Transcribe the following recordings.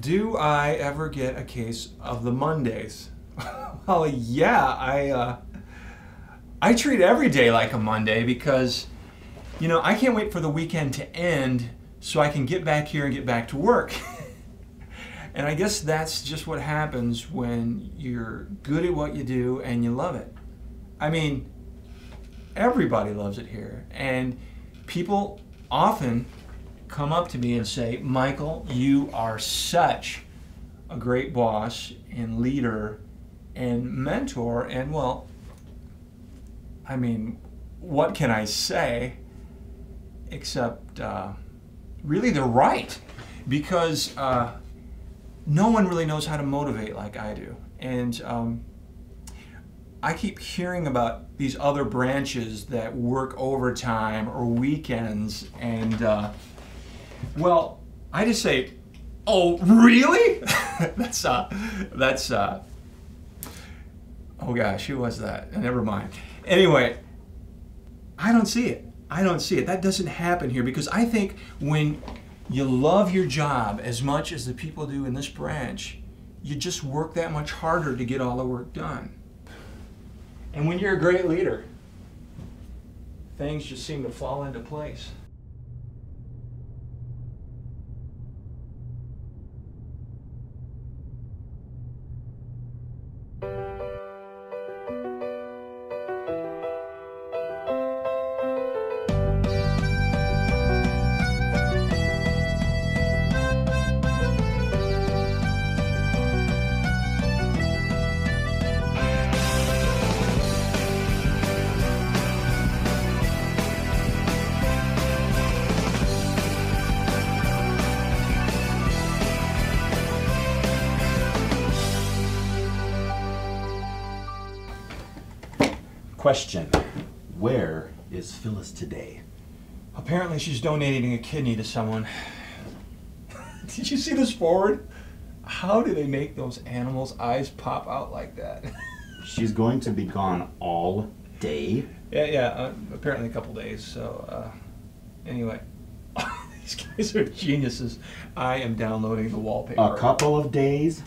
Do I ever get a case of the Mondays? Well, yeah, I treat every day like a Monday because, you know, I can't wait for the weekend to end so I can get back here and get back to work. And I guess that's just what happens when you're good at what you do and you love it. I mean, everybody loves it here. And people often come up to me and say, Michael, you are such a great boss and leader and mentor. And well, I mean, what can I say except really they're right, because no one really knows how to motivate like I do. And I keep hearing about these other branches that work overtime or weekends, and well, I just say, oh, really? that's oh gosh, who was that? Never mind. Anyway, I don't see it. I don't see it. That doesn't happen here, because I think when you love your job as much as the people do in this branch, you just work that much harder to get all the work done. And when you're a great leader, things just seem to fall into place. Question, where is Phyllis today? Apparently she's donating a kidney to someone. Did you see this forward? How do they make those animals' eyes pop out like that? She's going to be gone all day? Yeah, apparently a couple days, so anyway. These guys are geniuses. I am downloading the wallpaper. A couple of days?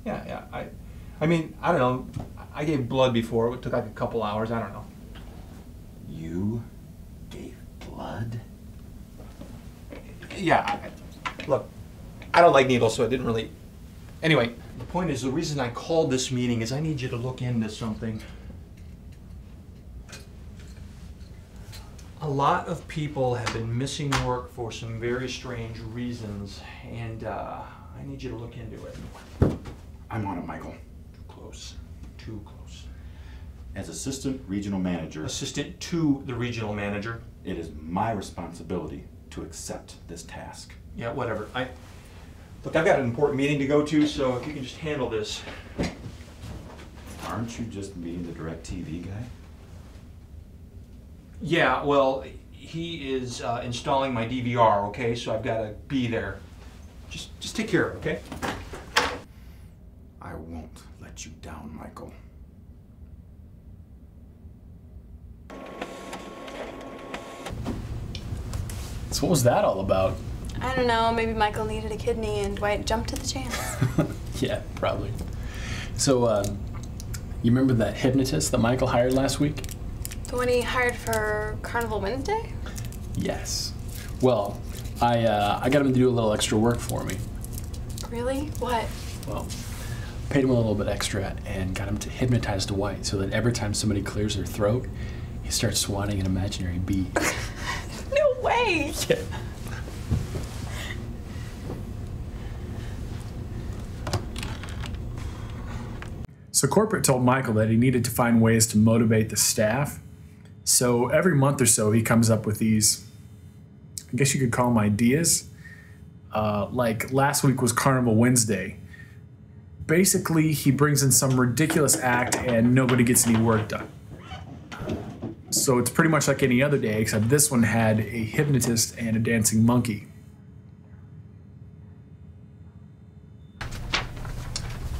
Yeah, I mean, I don't know. I gave blood before. It took like a couple hours. I don't know. You gave blood? Yeah. Look, I don't like needles, so it didn't really... Anyway, the point is, the reason I called this meeting is I need you to look into something. A lot of people have been missing work for some very strange reasons, and I need you to look into it. I'm on it, Michael. Too close. Too close. As assistant regional manager... Assistant to the regional manager. It is my responsibility to accept this task. Yeah, whatever. Look, I've got an important meeting to go to, so if you can just handle this. Aren't you just meeting the DirecTV guy? Yeah, well, he is installing my DVR, okay? So I've got to be there. Just take care of it, okay? I won't let you down, Michael. So what was that all about? I don't know, maybe Michael needed a kidney and Dwight jumped at the chance. Yeah, probably. So, you remember that hypnotist that Michael hired last week? The one he hired for Carnival Wednesday? Yes. Well, I got him to do a little extra work for me. Really? What? Well, paid him a little bit extra and got him to hypnotize Dwight so that every time somebody clears their throat, he starts swatting an imaginary bee. No way! Yeah. So corporate told Michael that he needed to find ways to motivate the staff. So every month or so he comes up with these, I guess you could call them ideas. Like last week was Carnival Wednesday. Basically, he brings in some ridiculous act and nobody gets any work done. So it's pretty much like any other day, except this one had a hypnotist and a dancing monkey.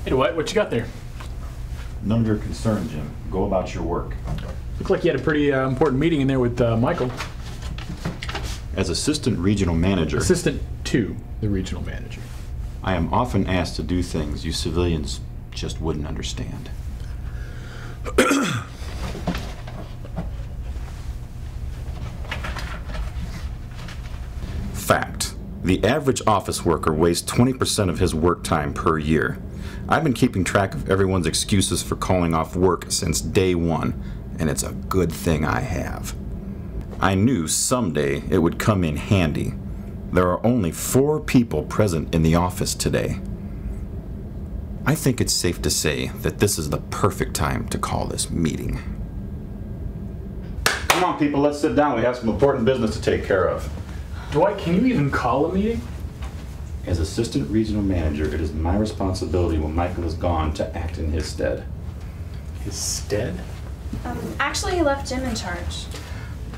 Hey, Dwight, what you got there? None of your concern, Jim. Go about your work. Looked like you had a pretty important meeting in there with Michael. As assistant regional manager... Assistant to the regional manager. I am often asked to do things you civilians just wouldn't understand. Fact. The average office worker wastes 20% of his work time per year. I've been keeping track of everyone's excuses for calling off work since day one, and it's a good thing I have. I knew someday it would come in handy. There are only 4 people present in the office today. I think it's safe to say that this is the perfect time to call this meeting. Come on, people, let's sit down. We have some important business to take care of. Dwight, can you even call a meeting? As assistant regional manager, it is my responsibility when Michael is gone to act in his stead. His stead? Actually, he left Jim in charge.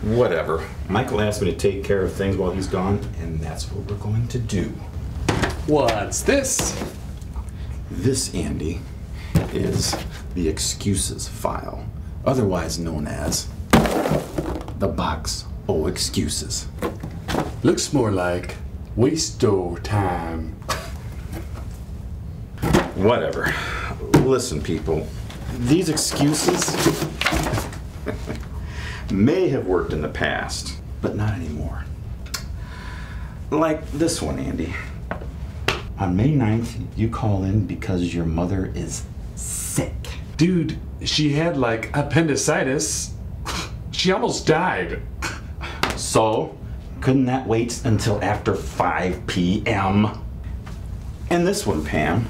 Whatever. Michael asked me to take care of things while he's gone, and that's what we're going to do. What's this? This, Andy, is the excuses file, otherwise known as the box o' excuses. Looks more like waste-o time. Whatever. Listen, people, these excuses may have worked in the past, but not anymore. Like this one, Andy. On May 9th, you call in because your mother is sick. Dude, she had like appendicitis. She almost died. So, couldn't that wait until after 5 p.m.? And this one, Pam.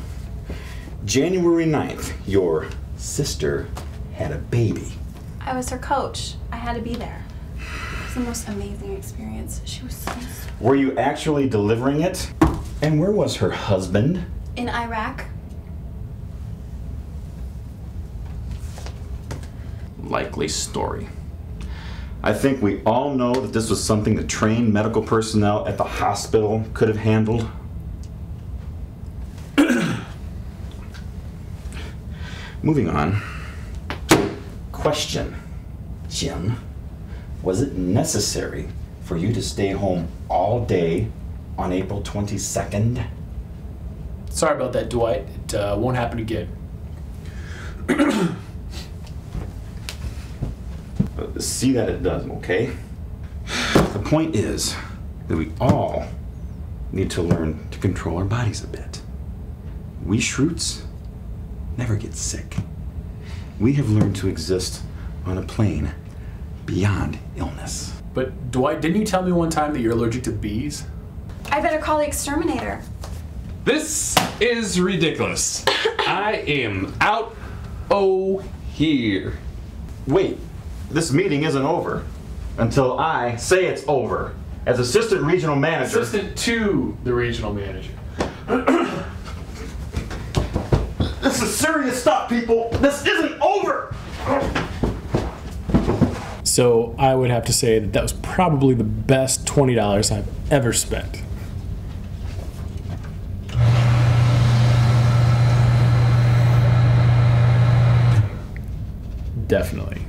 January 9th, your sister had a baby. I was her coach. I had to be there. It was the most amazing experience. She was so sweet. Were you actually delivering it? And where was her husband? In Iraq. Likely story. I think we all know that this was something the trained medical personnel at the hospital could have handled. Moving on. Question. Jim, was it necessary for you to stay home all day on April 22nd? Sorry about that, Dwight. It won't happen again. See that it does, okay? The point is that we all need to learn to control our bodies a bit. We Shroots never get sick. We have learned to exist on a plane beyond illness. But Dwight, didn't you tell me one time that you're allergic to bees? I better call the exterminator. This is ridiculous. I am out here. Wait, this meeting isn't over until I say it's over. As assistant regional manager. Assistant to the regional manager. This is serious stuff, people. This isn't over. So I would have to say that that was probably the best $20 I've ever spent. Definitely.